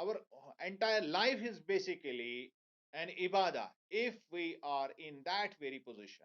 Our entire life is basically an ibadah if we are in that very position.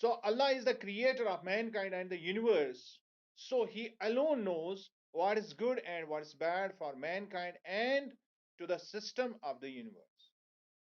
So Allah is the creator of mankind and the universe. So He alone knows what is good and what is bad for mankind and to the system of the universe.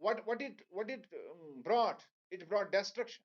what it brought, it brought destruction.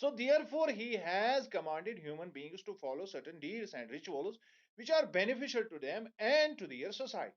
So therefore he has commanded human beings to follow certain deeds and rituals which are beneficial to them and to their society.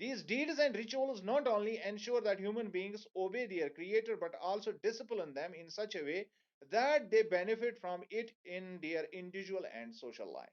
These deeds and rituals not only ensure that human beings obey their creator but also discipline them in such a way that they benefit from it in their individual and social life.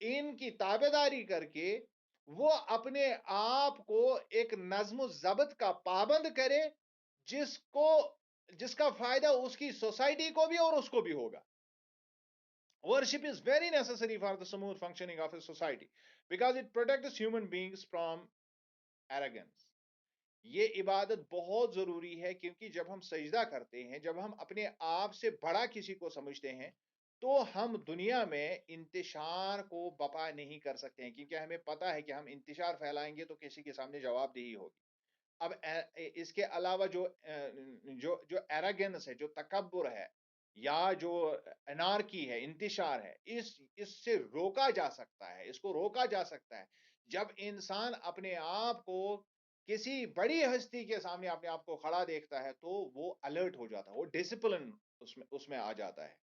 ان کی تابعداری کر کے وہ اپنے آپ کو ایک نظم و ضبط کا پابند کرے، جس کو جس کا فائدہ اس کی سوسائٹی کو بھی اور اس کو بھی ہوگا. Worship is very necessary for the smooth functioning of a society because it protects human beings from arrogance. یہ عبادت بہت ضروری ہے کیونکہ جب ہم سجدہ کرتے ہیں، جب ہم اپنے آپ سے بڑا کسی کو سمجھتے ہیں، تو ہم دنیا میں انتشار کو بپا نہیں کر سکتے ہیں، کیونکہ ہمیں پتا ہے کہ ہم انتشار پھیلائیں گے تو کسی کے سامنے جواب دہی ہوگی. اب اس کے علاوہ جو ایراگنس ہے، جو تکبر ہے، یا جو انارکی ہے، انتشار ہے، اس سے روکا جا سکتا ہے، اس کو روکا جا سکتا ہے جب انسان اپنے آپ کو کسی بڑی ہستی کے سامنے اپنے آپ کو کھڑا دیکھتا ہے، تو وہ الرٹ ہو جاتا ہے، وہ ڈسپلن اس میں آ جاتا ہے.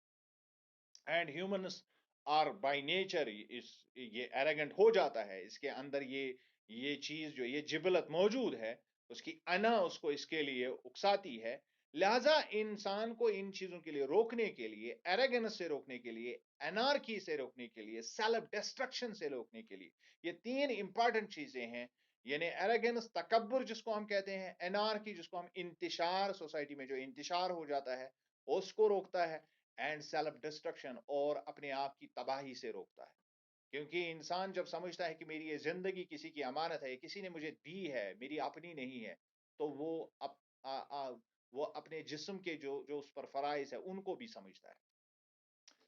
And humans are by nature یہ ایروگنٹ ہو جاتا ہے، اس کے اندر یہ چیز جو یہ جبلت موجود ہے، اس کی انا اس کو اس کے لیے اکساتی ہے. لہذا انسان کو ان چیزوں کے لیے روکنے کے لیے، ایروگنس سے روکنے کے لیے، انارکی سے روکنے کے لیے، سیلف ڈسٹرکشن سے روکنے کے لیے، یہ تین امپارٹنٹ چیزیں ہیں. یعنی ایروگنس، تکبر جس کو ہم کہتے ہیں، انارکی جس کو ہم انتشار، سوسائٹی میں جو انتشار ہو جاتا ہے اس کو روکتا ہے، اینڈ سیلف ڈسٹرکشن اور اپنے آپ کی تباہی سے روکتا ہے. کیونکہ انسان جب سمجھتا ہے کہ میری یہ زندگی کسی کی امانت ہے، کسی نے مجھے دی ہے، میری اپنی نہیں ہے، تو وہ اپنے جسم کے جو اس پر فرائض ہے ان کو بھی سمجھتا ہے.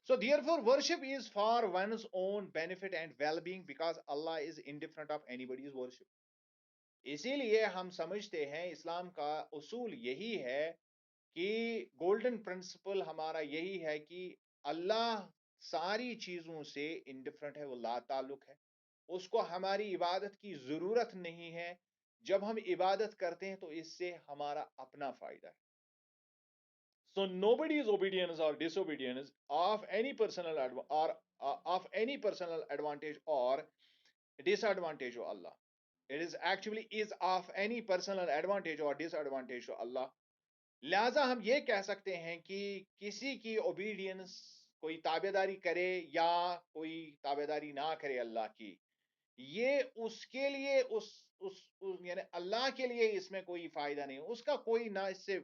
So therefore worship is for one's own benefit and well-being because Allah is indifferent of anybody's worship. اسی لیے ہم سمجھتے ہیں اسلام کا اصول یہی ہے کہ گولڈن پرنسپل ہمارا یہی ہے کہ اللہ ساری چیزوں سے انڈیفرنٹ ہے، وہ لا تعلق ہے، اس کو ہماری عبادت کی ضرورت نہیں ہے. جب ہم عبادت کرتے ہیں تو اس سے ہمارا اپنا فائدہ ہے. So nobody's obedience or disobedience of any personal of any personal advantage or disadvantage to Allah. It is actually is of any personal advantage or disadvantage to Allah. لہذا ہم یہ کہہ سکتے ہیں کہ کسی کی اوبیڈینس، کوئی تابع داری کرے یا کوئی تابع داری نہ کرے اللہ کی، یہ اس کے لیے یعنی اللہ کے لیے اس میں کوئی فائدہ نہیں، اس کا کوئی نہ اس سے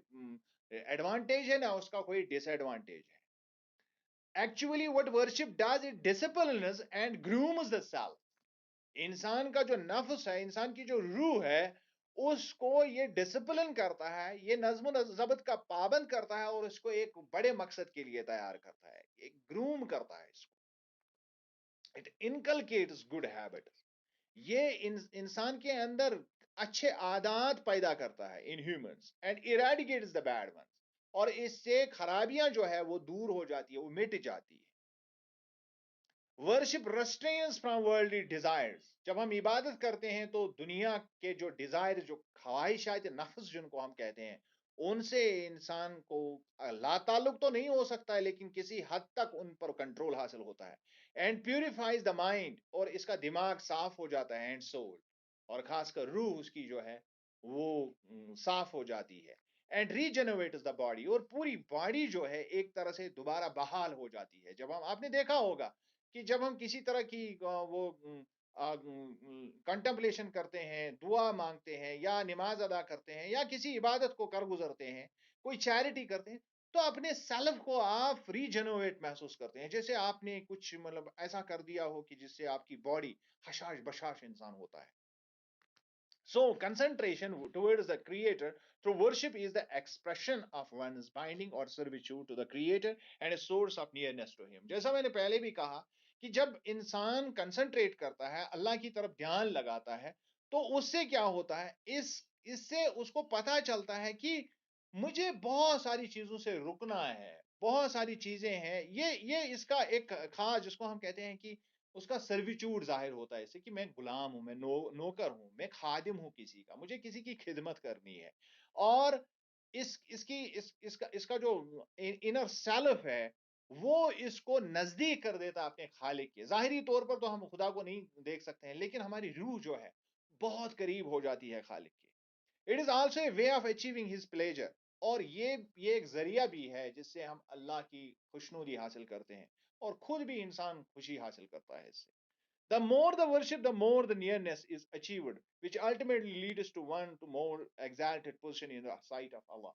ایڈوانٹیج ہے، نہ اس کا کوئی ڈس ایڈوانٹیج ہے. Actually what worship does it disciplines and grooms the self. انسان کا جو نفس ہے، انسان کی جو روح ہے، اس کو یہ ڈسپلن کرتا ہے، یہ نظم و ضبط کا پابند کرتا ہے اور اس کو ایک بڑے مقصد کے لیے تیار کرتا ہے، ایک گروم کرتا ہے اس کو. It inculcates good habit. یہ انسان کے اندر اچھے عادات پیدا کرتا ہے in humans and eradicates the bad ones. اور اس سے خرابیاں جو ہے وہ دور ہو جاتی ہے، وہ مٹ جاتی ہے. Worship restrains from worldly desires. جب ہم عبادت کرتے ہیں تو دنیا کے جو ڈیزائر، جو خواہشات نفس جن کو ہم کہتے ہیں، ان سے انسان کو لا تعلق تو نہیں ہو سکتا ہے، لیکن کسی حد تک ان پر کنٹرول حاصل ہوتا ہے. And purifies the mind. اور اس کا دماغ صاف ہو جاتا ہے، اینڈ سول، اور خاص کر روح اس کی جو ہے وہ صاف ہو جاتی ہے. And rejuvenates the body. اور پوری باڈی جو ہے ایک طرح سے دوبارہ بحال ہو جاتی ہے. جب آپ نے دیکھا ہوگا کہ جب ہم کسی طرح کی وہ کنٹمپلیشن کرتے ہیں، دعا مانگتے ہیں، یا نماز ادا کرتے ہیں، یا کسی عبادت کو کر گزرتے ہیں، کوئی چیریٹی کرتے ہیں، تو اپنے سیلف کو آپ ریجنویٹ محسوس کرتے ہیں، جیسے آپ نے کچھ مطلب ایسا کر دیا ہو کہ جس سے آپ کی باڈی حشاش بشاش انسان ہوتا ہے. So concentration towards the creator through worship is the expression of one's binding or servitude to the creator and a source of nearness to him. جیسا میں نے پہلے بھی کہا کہ جب انسان کنسنٹریٹ کرتا ہے، اللہ کی طرف دھیان لگاتا ہے، تو اس سے کیا ہوتا ہے، اس سے اس کو پتا چلتا ہے کہ مجھے بہت ساری چیزوں سے رکنا ہے، بہت ساری چیزیں ہیں. یہ اس کا ایک خاص، جس کو ہم کہتے ہیں کہ اس کا سرویچوڈ ظاہر ہوتا ہے، اس سے کہ میں غلام ہوں، میں نوکر ہوں، میں خادم ہوں کسی کا، مجھے کسی کی خدمت کرنی ہے. اور اس کا جو انر سیلف ہے وہ اس کو نزدیک کر دیتا اپنے خالق کے. ظاہری طور پر تو ہم خدا کو نہیں دیکھ سکتے ہیں، لیکن ہماری روح جو ہے بہت قریب ہو جاتی ہے خالق کے. It is also a way of achieving his pleasure. اور یہ ایک ذریعہ بھی ہے جس سے ہم اللہ کی خوشنودی حاصل کرتے ہیں، اور خود بھی انسان خوشی حاصل کرتا ہے اس سے. The more the worship, the more the nearness is achieved, which ultimately leads to one to more exalted position in the sight of Allah.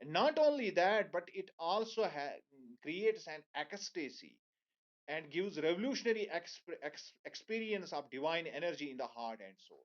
Not only that, but it also creates an ecstasy and gives revolutionary experience of divine energy in the heart and soul.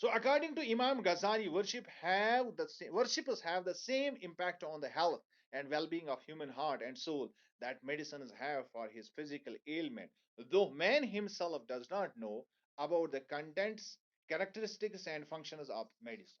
So according to Imam Ghazali, worshippers have the same impact on the health and well-being of human heart and soul that medicines have for his physical ailment, though man himself does not know about the contents, characteristics and functions of medicine.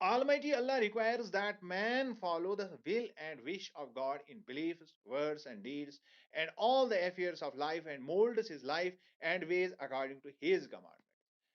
Almighty Allah requires that man follow the will and wish of God in beliefs, words, and deeds, and all the affairs of life, and molds his life and ways according to his commandment.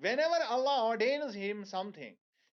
whenever Allah ordains him something,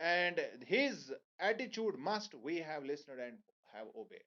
and his attitude must we have listened and have obeyed.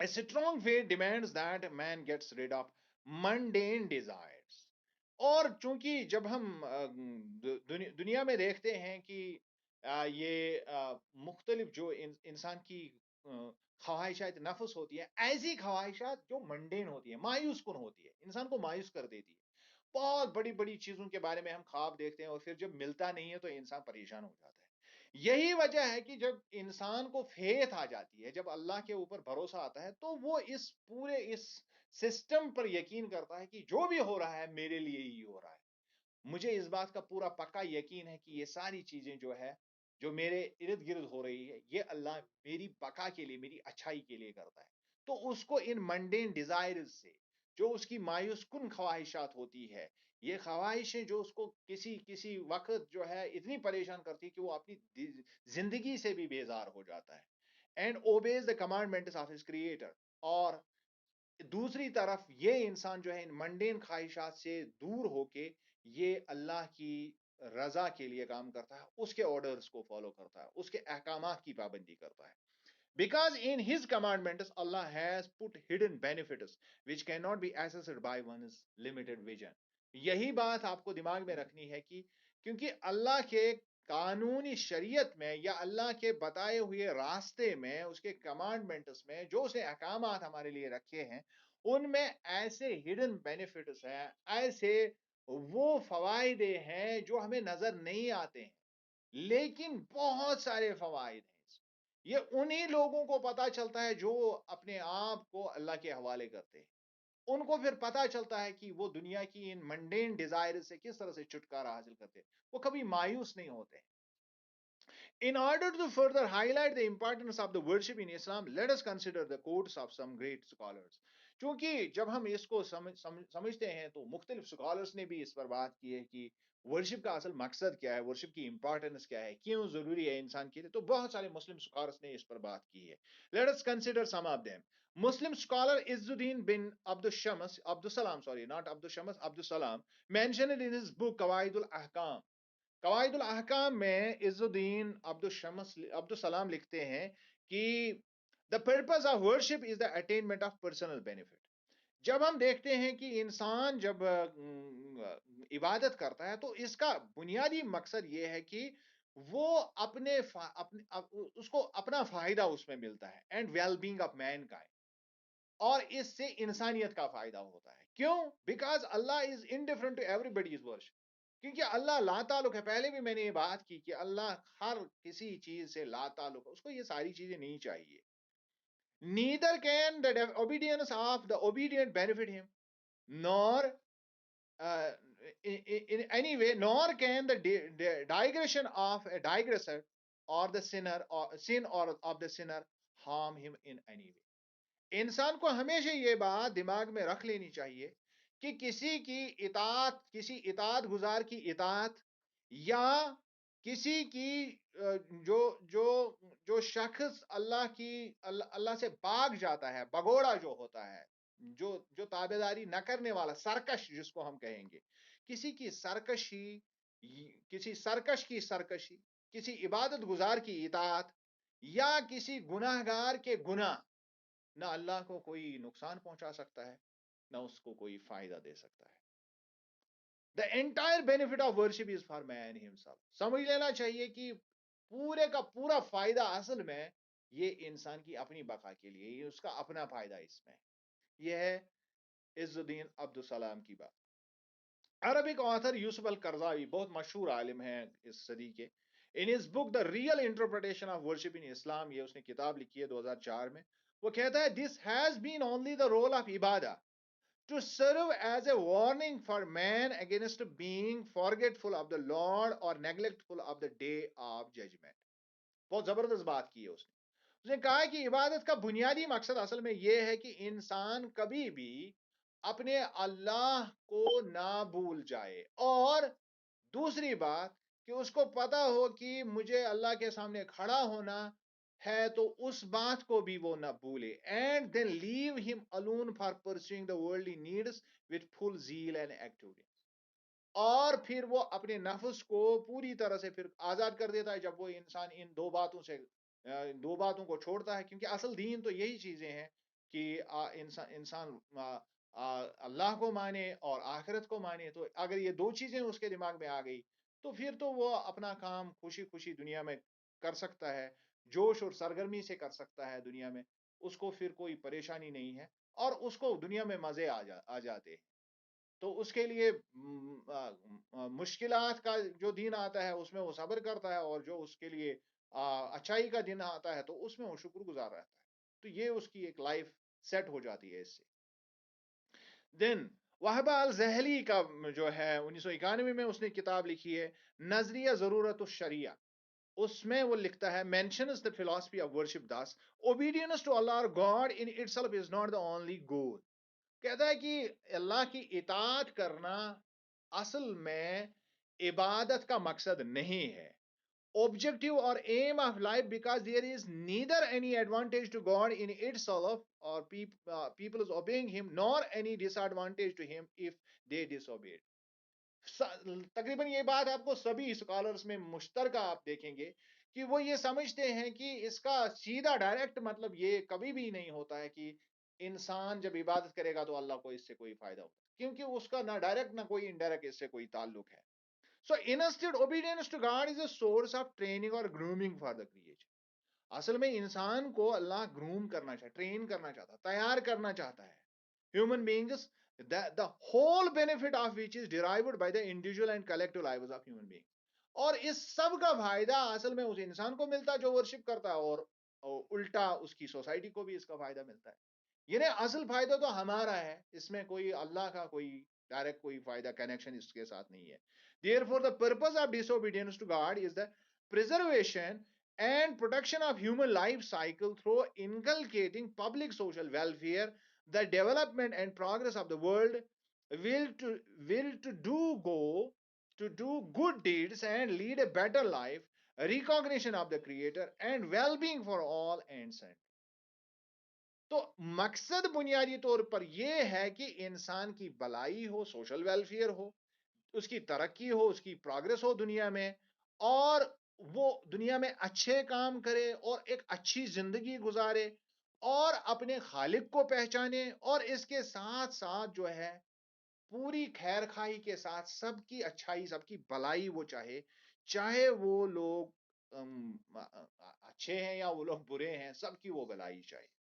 A strong faith demands that man gets rid of mundane desires اور چونکہ جب ہم دنیا میں دیکھتے ہیں کہ یہ مختلف جو انسان کی خواہشات نفس ہوتی ہے، ایسی خواہشات جو منڈین ہوتی ہے، مایوس کن ہوتی ہے، انسان کو مایوس کر دیتی ہے. بہت بڑی بڑی چیزوں کے بارے میں ہم خواب دیکھتے ہیں اور پھر جب ملتا نہیں ہے تو انسان پریشان ہو جاتا ہے. یہی وجہ ہے کہ جب انسان کو فیتھ آ جاتی ہے، جب اللہ کے اوپر بھروسہ آتا ہے، تو وہ اس پورے اس سسٹم پر یقین کرتا ہے کہ جو بھی ہو رہا ہے میرے لیے ہی ہو رہا ہے. مجھے اس بات کا پورا پکا یقین ہے کہ یہ ساری چیزیں جو ہے، جو میرے ارد گرد ہو رہی ہے، یہ اللہ میری بقا کے لیے، میری اچھائی کے لیے کرتا ہے. تو اس کو ان منڈین ڈیزائرز سے، جو اس کی مایوس کن خواہشات ہوتی ہے، یہ خواہشیں جو اس کو کسی کسی وقت جو ہے اتنی پریشان کرتی ہے کہ وہ اپنی زندگی سے بھی بیزار ہو جاتا ہے. And obese the commandments of his creator. اور دوسری طرف یہ انسان جو ہے ان منڈین خواہشات سے دور ہو کے یہ اللہ کی رضا کے لیے کام کرتا ہے، اس کے آرڈرز کو فالو کرتا ہے، اس کے احکامات کی پابندی کرتا ہے. Because in his commandments, Allah has put hidden benefits which cannot be accessed by one's limited vision. یہی بات آپ کو دماغ میں رکھنی ہے کہ کیونکہ اللہ کے قانونی شریعت میں یا اللہ کے بتائے ہوئے راستے میں، اس کے کمانڈمنٹس میں جو اس نے احکامات ہمارے لیے رکھے ہیں، ان میں ایسے ہڈن بینیفٹس ہیں، ایسے وہ فوائد ہیں جو ہمیں نظر نہیں آتے ہیں، لیکن بہت سارے فوائد ہیں. یہ انہی لوگوں کو پتا چلتا ہے جو اپنے آپ کو اللہ کے حوالے کرتے ہیں. ان کو پھر پتا چلتا ہے کہ وہ دنیا کی ان منڈین ڈیزائر سے کس طرح سے چھٹکارا حاصل کرتے ہیں. وہ کبھی مایوس نہیں ہوتے. In order to further highlight the importance of the worship in Islam, let us consider the quotes of some great scholars. چونکہ جب ہم اس کو سمجھتے ہیں تو مختلف اسکالرس نے بھی اس پر بات کی ہے کہ ورشپ کا اصل مقصد کیا ہے، ورشپ کی امپورٹنس کیا ہے، کیوں ضروری ہے انسان کے لیے. تو بہت سارے مسلم اسکالرس نے اس پر بات کی ہے. Let us consider some of them. Muslim scholar Izzuddin bin Abdussalam, sorry, not Abdushamas, Abdussalam, mentioned it in his book Qawaidul Ahkam. قواعد الاحکام میں عز الدین عبدالسلام لکھتے ہیں کہ the purpose of worship is the attainment of personal benefit. جب ہم دیکھتے ہیں کہ انسان جب عبادت کرتا ہے تو اس کا بنیادی مقصد یہ ہے کہ وہ اس کو اپنا فائدہ اس میں ملتا ہے، and well being of mankind, اور اس سے انسانیت کا فائدہ ہوتا ہے. کیوں؟ Because Allah is indifferent to everybody's worship. کیونکہ اللہ لا تعلق ہے. پہلے بھی میں نے یہ بات کی کہ اللہ ہر کسی چیز سے لا تعلق ہے، اس کو یہ ساری چیزیں نہیں چاہیے. Neither can the obedience of the obedient benefit him, nor uh, in any way, nor can the digression of a digressor or the sinner or sin or of the sinner harm him in any way. انسان کو ہمیشہ یہ بات دماغ میں رکھ لینی چاہیے کہ کسی اطاعت گزار کی اطاعت، یا کسی کی جو جو جو شخص اللہ سے بھاگ جاتا ہے، بگوڑا جو ہوتا ہے، جو تابعداری نہ کرنے والا، سرکش جس کو ہم کہیں گے، کسی کی سرکشی، کسی عبادت گزار کی اطاعت، یا کسی گناہ گار کے گناہ، نہ اللہ کو کوئی نقصان پہنچا سکتا ہے، نہ اس کو کوئی فائدہ دے سکتا ہے. The entire benefit of worship is for man himself. سمجھ لینا چاہیے کہ پورے کا پورا فائدہ اصل میں یہ انسان کی اپنی بقا کے لیے، یہ اس کا اپنا فائدہ اس میں. یہ ہے عز الدین عبدالسلام کی بات. عربک آتھر یوسف القرضاوی بہت مشہور عالم ہیں اس صدی کے. In his book The Real Interpretation of Worship in Islam، یہ اس نے کتاب لکھی ہے 2004 میں. وہ کہتا ہے this has been only the role of ibadah to serve as a warning for man against being forgetful of the Lord or neglectful of the day of judgment. بہت زبردست بات کی ہے اس نے کہا کہ عبادت کا بنیادی مقصد اصل میں یہ ہے کہ انسان کبھی بھی اپنے اللہ کو نہ بھول جائے، اور دوسری بات کہ اس کو پتا ہو کہ مجھے اللہ کے سامنے کھڑا ہونا ہے، تو اس بات کو بھی وہ نہ بھولے. اینڈ دین لیو ہم alone for pursuing the worldly needs with full zeal and activity. اور پھر وہ اپنے نفس کو پوری طرح سے پھر آزاد کر دیتا ہے جب وہ انسان ان دو باتوں کو چھوڑتا ہے. کیونکہ اصل دین تو یہی چیزیں ہیں کہ انسان اللہ کو مانے اور آخرت کو مانے، تو اگر یہ دو چیزیں اس کے دماغ میں آ گئی تو پھر تو وہ اپنا کام خوشی خوشی دنیا میں کر سکتا ہے، جوش اور سرگرمی سے کر سکتا ہے دنیا میں، اس کو پھر کوئی پریشانی نہیں ہے، اور اس کو دنیا میں مزے آ جاتے ہیں۔ تو اس کے لیے مشکلات کا جو دن آتا ہے اس میں وہ صبر کرتا ہے، اور جو اس کے لیے اچھائی کا دن آتا ہے تو اس میں وہ شکر گزار رہتا ہے۔ تو یہ اس کی ایک لائف سیٹ ہو جاتی ہے اس سے۔ دین وہبہ الزہلی کا جو ہے 1991 میں اس نے کتاب لکھی ہے نظریہ ضرورت الشریعہ، اس میں وہ لکھتا ہے mentions the philosophy of worship thus: obedience to Allah or God in itself is not the only goal. کہتا ہے کہ اللہ کی اطاعت کرنا اصل میں عبادت کا مقصد نہیں ہے، objective or aim of life, because there is neither any advantage to God in itself or people is obeying him, nor any disadvantage to him if they disobey. تقریباً یہ بات آپ کو سبھی اسکالرز میں مشترکہ آپ دیکھیں گے کہ وہ یہ سمجھتے ہیں کہ اس کا سیدھا ڈائریکٹ مطلب یہ کبھی بھی نہیں ہوتا ہے کہ انسان جب عبادت کرے گا تو اللہ کو اس سے کوئی فائدہ ہوگا، کیونکہ اس کا نہ ڈائریکٹ نہ کوئی انڈائریکٹ اس سے کوئی تعلق ہے۔ So instead, obedience to God is a source of training or grooming for the creation. اصل میں انسان کو اللہ گروم کرنا چاہتا، ٹرین کرنا چاہتا، تیار کرنا چاہتا ہے۔ Human beings, the whole benefit of which is derived by the individual and collective lives of human beings. اور اس سب کا فائدہ اصل میں اس انسان کو ملتا ہے جو ورشپ کرتا ہے، اور الٹا اس کی سوسائٹی کو بھی اس کا فائدہ ملتا ہے۔ یعنی اصل فائدہ تو ہمارا ہے، اس میں کوئی اللہ کا کوئی ڈائریکٹ کوئی فائدہ کنیکشن اس کے ساتھ نہیں ہے۔ Therefore, the purpose of disobedience to God is the preservation and protection of human life cycle through inculcating public social welfare, the development and progress of the world, will to do good deeds and lead a better life, recognition of the creator and well-being for all and sent. تو مقصد بنیادی طور پر یہ ہے کہ انسان کی بلائی ہو، سوشل ویلفیئر ہو، اس کی ترقی ہو، اس کی پروگرس ہو دنیا میں، اور وہ دنیا میں اچھے کام کرے اور ایک اچھی زندگی گزارے اور اپنے خالق کو پہچانے، اور اس کے ساتھ ساتھ جو ہے پوری خیر خواہی کے ساتھ سب کی اچھائی سب کی بلائی وہ چاہے وہ لوگ اچھے ہیں یا وہ لوگ برے ہیں، سب کی وہ بلائی چاہیے۔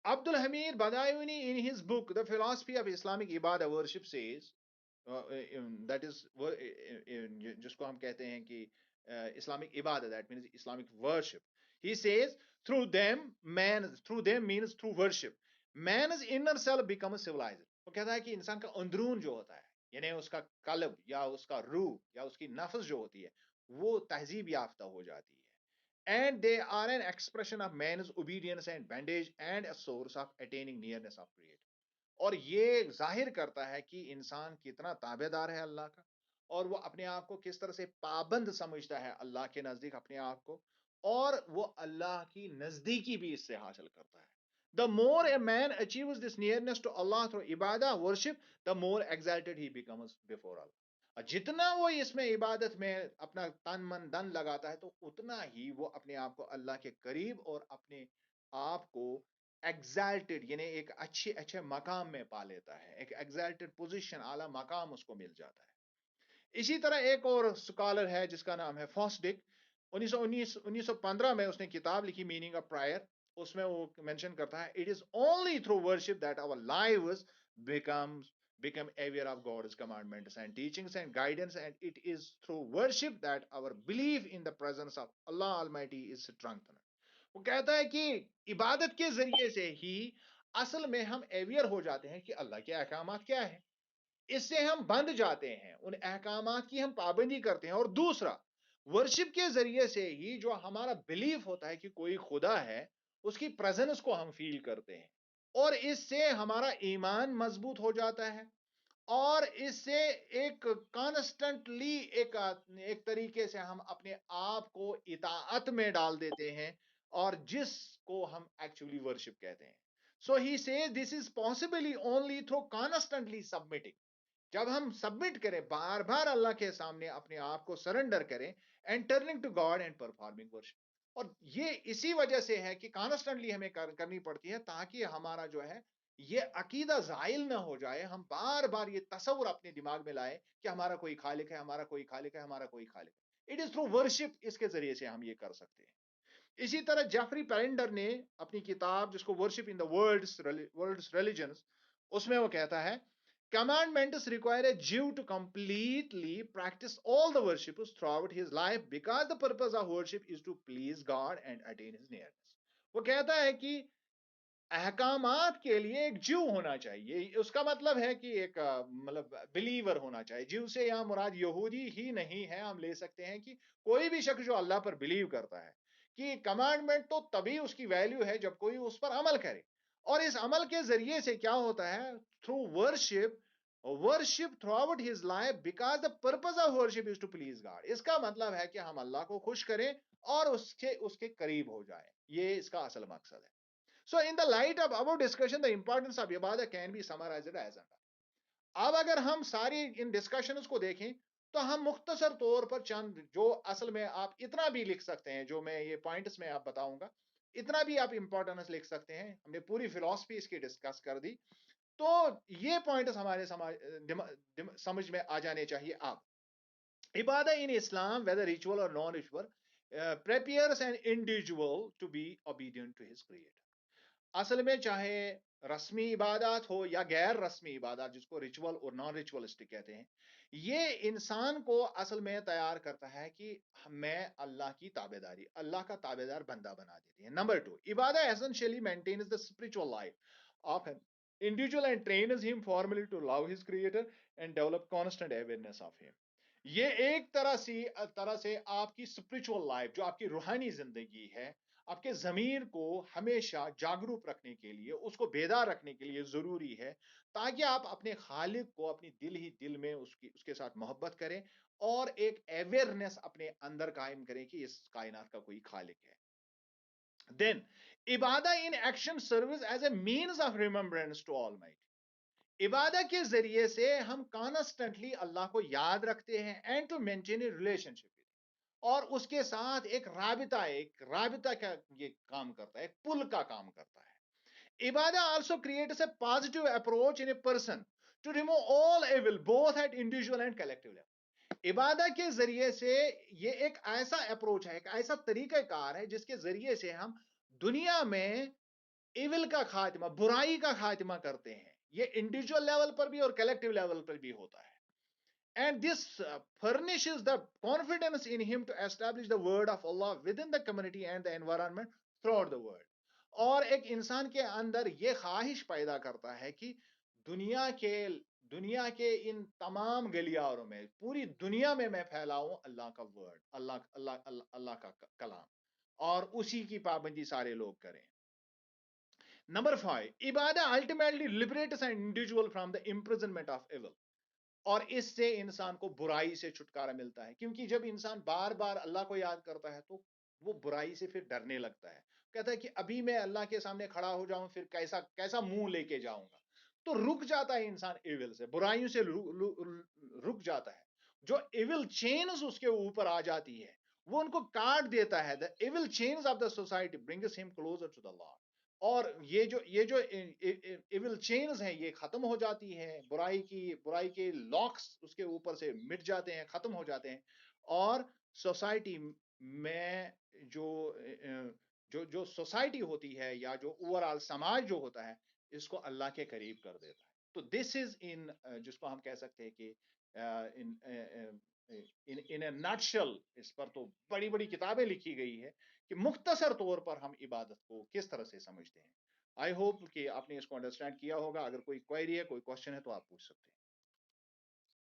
Abdul Hamid Badayuni, in his book The Philosophy of Islamic Ibadah Worship, says that is جس کو ہم کہتے ہیں کہ Islamic Ibadah, that means Islamic worship. He says through them means through worship man's inner self becomes civilized. وہ کہتا ہے کہ انسان کا اندرون جو ہوتا ہے، یعنی اس کا قلب یا اس کا روح یا اس کی نفس جو ہوتی ہے وہ تہذیب یافتہ ہو جاتی ہے، and they are an expression of man's obedience and bondage and a source of attaining nearness of creator. اور یہ ظاہر کرتا ہے کہ انسان کتنا تابع دار ہے اللہ کا، اور وہ اپنے آپ کو کس طرح سے پابند سمجھتا ہے اللہ کے نزدیک اپنے آپ کو، اور وہ اللہ کی نزدیکی بھی اس سے حاصل کرتا ہے۔ The more a man achieves this nearness to Allah through ibadah worship, the more exalted he becomes before Allah. جتنا وہ اس میں عبادت میں اپنا تن من دن لگاتا ہے تو اتنا ہی وہ اپنے آپ کو اللہ کے قریب اور اپنے آپ کو ایگزالٹڈ یعنی ایک اچھے مقام میں پا لیتا ہے، ایک ایگزالٹڈ پوزیشن، اعلیٰ مقام اس کو مل جاتا ہے۔ اسی طرح ایک اور سکالر ہے جس کا نام ہے فوسڈک، 1915 میں اس نے کتاب لکھی میننگ آف پرائر، اس میں وہ مینشن کرتا ہے it is only through worship that our lives become aware of God's commandments and teachings and guidance, and it is through worship that our belief in the presence of Allah Almighty is strengthened. وہ کہتا ہے کہ عبادت کے ذریعے سے ہی اصل میں ہم اویئر ہو جاتے ہیں کہ اللہ کے احکامات کیا ہیں، اس سے ہم بند جاتے ہیں، ان احکامات کی ہم پابندی کرتے ہیں، اور دوسرا ورشپ کے ذریعے سے ہی جو ہمارا بلیف ہوتا ہے کہ کوئی خدا ہے اس کی پریزنس کو ہم فیل کرتے ہیں، اور اس سے ہمارا ایمان مضبوط ہو جاتا ہے، اور اس سے ایک کانسٹنٹلی ایک طریقے سے ہم اپنے آپ کو اطاعت میں ڈال دیتے ہیں، اور جس کو ہم ایکچولی ورشپ کہتے ہیں۔ So he says this is possibly only through constantly submitting, جب ہم سبمٹ کریں بار بار اللہ کے سامنے اپنے آپ کو سرنڈر کریں، and turning to God and performing worship, اور یہ اسی وجہ سے ہے کہ کانسٹنٹلی ہمیں کرنی پڑتی ہے تاکہ ہمارا جو ہے یہ عقیدہ زائل نہ ہو جائے، ہم بار بار یہ تصور اپنے دماغ میں لائیں کہ ہمارا کوئی خالق ہے، ہمارا کوئی خالق ہے، ہمارا کوئی خالق ہے. اٹ از تھرو ورشپ، اس کے ذریعے سے ہم یہ کر سکتے ہیں. اسی طرح جیفری پیلنڈر نے اپنی کتاب جس کو worship in the world's religions, اس میں وہ کہتا ہے commandments require a Jew to completely practice all the worships throughout his life because the purpose of worship is to please God and attain his nearness. وہ کہتا ہے کہ احکامات کے لیے ایک جو ہونا چاہیے. اس کا مطلب ہے کہ ایک مطلب بلیور ہونا چاہیے. جو سے یہاں مراد یہودی ہی نہیں ہے، ہم لے سکتے ہیں کہ کوئی بھی شخص جو اللہ پر بلیو کرتا ہے کہ کمانڈمنٹ تو تبھی اس کی ویلیو ہے جب کوئی اس پر عمل کرے. اور اس عمل کے ذریعے سے کیا ہوتا ہے؟ Through worship throughout his life because the purpose of worship is to please God. اس کا مطلب ہے کہ ہم اللہ کو خوش کریں اور اس کے قریب ہو جائیں. یہ اس کا اصل مقصد ہے. So in the light of our discussion, the importance of ibadah can be summarized as under. اب اگر ہم ساری ان ڈسکشنز کو دیکھیں تو ہم مختصر طور پر چند جو اصل میں آپ اتنا بھی لکھ سکتے ہیں، جو میں یہ پوائنٹس میں آپ بتاؤں گا، اتنا بھی آپ امپورٹنس لکھ سکتے ہیں. ہم نے پوری فلسفی اس کی ڈسکس کر دی. تو یہ پوائنٹس ہمارے سمجھ میں آ جانے چاہیے. اب عبادہ ان اسلام whether ritual or non ritual prepares an individual to be obedient to his creator. اصل میں چاہے رسمی عبادات ہو یا غیر رسمی عبادات، جس کو ریچول اور نان ریچولسٹک کہتے ہیں، یہ انسان کو اصل میں تیار کرتا ہے کہ میں اللہ کی تابع داری، اللہ کا تابع دار بندہ بنا دیتی ہے. Number 2، Ubadah essentially maintains the spiritual life of an individual and trains him formally to love his creator and develop constant awareness of him. یہ ایک طرح سے آپ کی اسپرچل لائف، جو آپ کی روحانی زندگی ہے، آپ کے ضمیر کو ہمیشہ جاگروک رکھنے کے لیے، اس کو بیدار رکھنے کے لیے ضروری ہے، تاکہ آپ اپنے خالق کو اپنی دل میں اس کے ساتھ محبت کریں اور ایک اویئرنس اپنے اندر قائم کریں کہ اس کائنات کا کوئی خالق ہے. دین عبادہ in action service as a means of remembrance to Almighty. عبادہ کے ذریعے سے ہم کانسٹنٹلی اللہ کو یاد رکھتے ہیں and to maintain a relationship, اور اس کے ساتھ ایک رابطہ کا یہ کام کرتا ہے، ایک پل کا کام کرتا ہے. عبادہ also creates a positive approach in a person to remove all evil both at individual and collective level. عبادہ کے ذریعے سے یہ ایک ایسا اپروچ ہے، ایک ایسا طریقہ کار ہے جس کے ذریعے سے ہم دنیا میں ایول کا خاتمہ، برائی کا خاتمہ کرتے ہیں. یہ انڈیویجول لیول پر بھی اور کلیکٹیو لیول پر بھی ہوتا ہے. And this furnishes the confidence in him to establish the word of Allah within the community and the environment throughout the world. اور ایک انسان کے اندر یہ خواہش پیدا کرتا ہے کہ دنیا کے ان تمام گلیاروں میں، پوری دنیا میں پھیلاؤں اللہ کا ورڈ، اللہ کا کلام، اور اسی کی پابندی سارے لوگ کریں. Number 5، Ubadah ultimately liberates an individual from the imprisonment of evil. اور اس سے انسان کو برائی سے چھٹکارا ملتا ہے، کیونکہ جب انسان بار بار اللہ کو یاد کرتا ہے تو وہ برائی سے پھر ڈرنے لگتا ہے. کہتا ہے کہ ابھی میں اللہ کے سامنے کھڑا ہو جاؤں، پھر کیسا منہ لے کے جاؤں گا. تو رک جاتا ہے انسان ایول سے، برائیوں سے رک جاتا ہے. جو ایول چینز اس کے اوپر آ جاتی ہے وہ ان کو کاٹ دیتا ہے. The evil chains of the society brings him closer to the Lord. اور یہ جو ایول چینز ہیں یہ ختم ہو جاتی ہیں، برائی کے لاکس اس کے اوپر سے مٹ جاتے ہیں، ختم ہو جاتے ہیں، اور سوسائٹی میں جو سوسائٹی ہوتی ہے یا جو اوور آل سماج جو ہوتا ہے، اس کو اللہ کے قریب کر دیتا ہے. تو دس از ان جس کو ہم کہہ سکتے ہیں کہ ان اے نٹشل، اس پر تو بڑی بڑی کتابیں لکھی گئی ہے کہ مختصر طور پر ہم عبادت کو کس طرح سے سمجھتے ہیں. آئی ہوپ کہ آپ نے اس کو انڈرسٹینڈ کیا ہوگا. اگر کوئی کوئری ہے، کوئی کوشچن ہے تو آپ پوچھ سکتے ہیں.